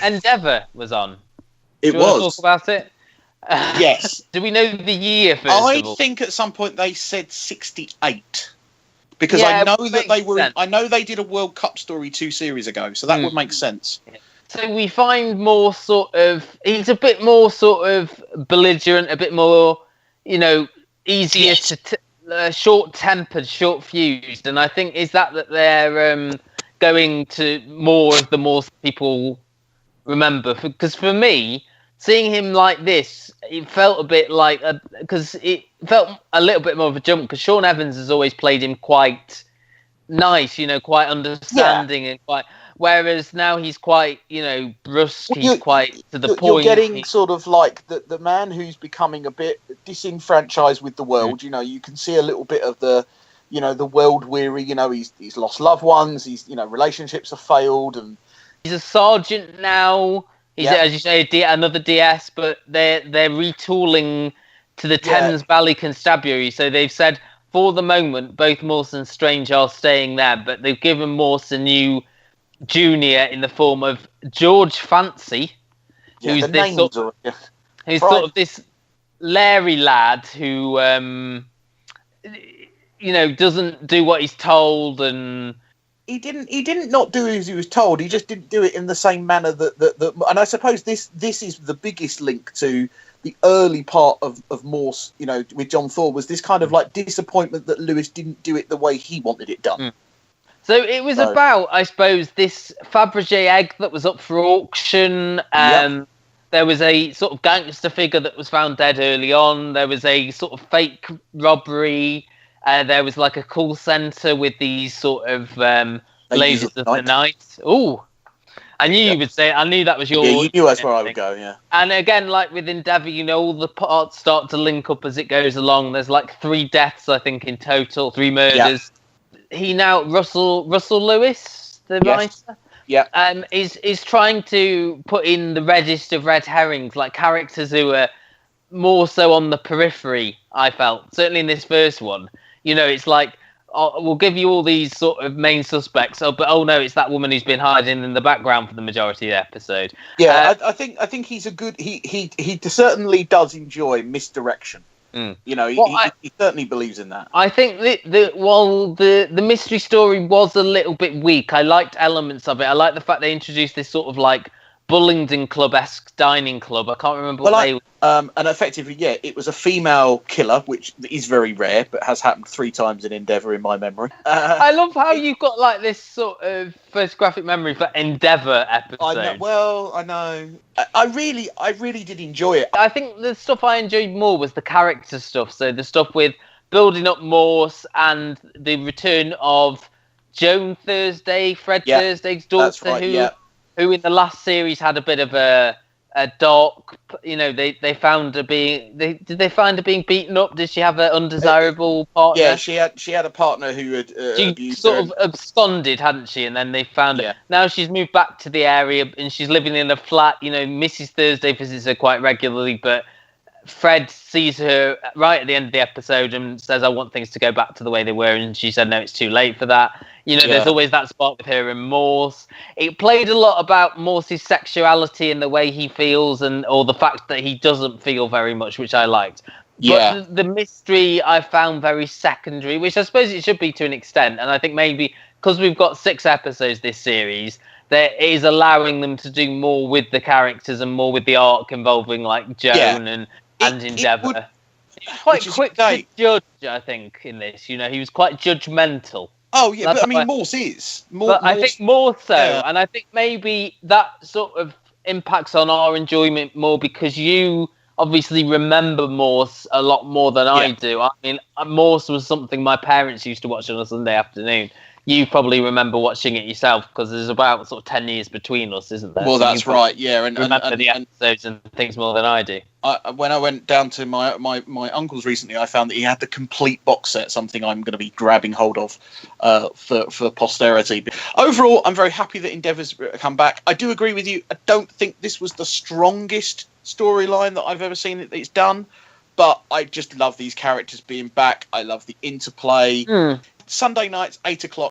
Endeavour was on. It Do you want to was. talk about it? Yes. Do we know the year first I of all? think at some point they said 68. Because Yeah, I know it that they makes were. sense. I know they did a World Cup story 2 series ago, so that would make sense. So we find more sort of. He's a bit more sort of belligerent, a bit more, easier Yes. to short-tempered, short-fused, and I think is that they're going to more of the Morse people remember. Because for me, seeing him like this, it felt a bit like because it felt a little bit more of a jump. Because Shaun Evans has always played him quite nice, quite understanding and quite. Whereas now he's quite, brusque. He's quite to the point. You're getting sort of like the man who's becoming a bit disenfranchised with the world. You can see a little bit of the, the world weary. He's lost loved ones. Relationships have failed, and he's a sergeant now. He's, as you say, another DS, but they're retooling to the Thames Valley Constabulary. So they've said for the moment both Morse and Strange are staying there, but they've given Morse a new junior in the form of George Fancy, who's this sort of this Larry lad who doesn't do what he's told, and he didn't not do as he was told. He just didn't do it in the same manner that and I suppose this is the biggest link to the early part of Morse, with John Thor, was this kind of like disappointment that Lewis didn't do it the way he wanted it done. So it was about, I suppose, this Fabergé egg that was up for auction. There was a sort of gangster figure that was found dead early on. There was a sort of fake robbery. There was like a call centre with these sort of ladies of the night. Ooh, I knew you would say it. I knew that was your... Yeah, you knew that's where I would go, yeah. And again, like with Endeavour, all the parts start to link up as it goes along. There's like 3 deaths, I think, in total, 3 murders. He now, Russell Lewis, the writer, is trying to put in the reddest of red herrings, like characters who are more so on the periphery, I felt. Certainly in this first one. It's like, we'll give you all these sort of main suspects, but no, it's that woman who's been hiding in the background for the majority of the episode. Yeah, I think he's a good... He certainly does enjoy misdirection. He certainly believes in that. I think the mystery story was a little bit weak. I liked elements of it. I liked the fact they introduced this sort of like Bullingdon Club-esque dining club. I can't remember what they were. And effectively, it was a female killer, which is very rare, but has happened 3 times in Endeavour in my memory. I love how you've got like this sort of photographic memory for Endeavour episodes. I know. I really did enjoy it. I think the stuff I enjoyed more was the character stuff. So the stuff with building up Morse and the return of Joan Thursday, Fred Thursday's daughter, who in the last series had a bit of a dark, they found her being... Did they find her being beaten up? Did she have an undesirable partner? Yeah, she had a partner who had she sort of absconded, hadn't she? And then they found her. Now she's moved back to the area and she's living in a flat. Mrs. Thursday visits her quite regularly, but Fred sees her right at the end of the episode and says, I want things to go back to the way they were. And she said, no, it's too late for that. There's always that spot with her and Morse. It played a lot about Morse's sexuality and the way he feels, or the fact that he doesn't feel very much, which I liked. Yeah. But the mystery I found very secondary, which I suppose it should be to an extent. And I think maybe because we've got 6 episodes this series, that is allowing them to do more with the characters and more with the arc involving like Joan and Endeavour. Quite quick to judge, I think, in this. He was quite judgmental. Oh, yeah, but I mean, Morse is. I think more so, and I think maybe that sort of impacts on our enjoyment more because you obviously remember Morse a lot more than I do. I mean, Morse was something my parents used to watch on a Sunday afternoon. You probably remember watching it yourself because there's about sort of 10 years between us, isn't there? Well, that's right, yeah. And remember the episodes and things more than I do. When I went down to my uncle's recently, I found that he had the complete box set, something I'm going to be grabbing hold of for posterity. Overall, I'm very happy that Endeavour's come back. I do agree with you. I don't think this was the strongest storyline that I've ever seen that it's done, but I just love these characters being back. I love the interplay. Sunday nights, 8 o'clock.